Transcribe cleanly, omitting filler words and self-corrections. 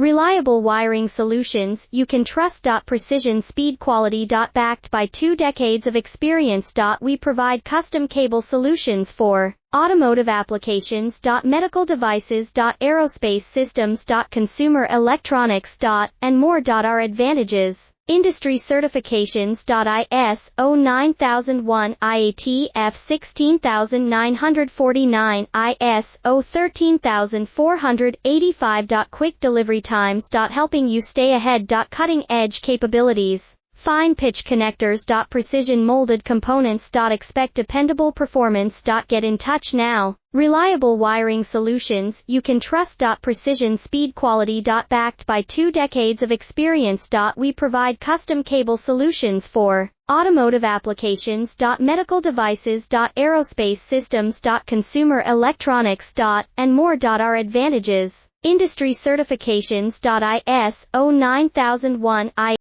Reliable wiring solutions you can trust. Precision speed quality. Backed by 2 decades of experience. We provide custom cable solutions for automotive applications. Medical devices. Aerospace systems. Consumer electronics. And more. Our advantages: industry certifications. ISO9001, IAT F16949, ISO 13485. Quick delivery times. Helping you stay ahead. Cutting edge capabilities. Fine pitch connectors. Precision molded components. Expect dependable performance. Get in touch now. Reliable wiring solutions you can trust. Precision speed quality. Backed by 2 decades of experience. We provide custom cable solutions for automotive applications. Medical devices. Aerospace systems. Consumer electronics. And more. Our advantages: industry certifications. ISO9001,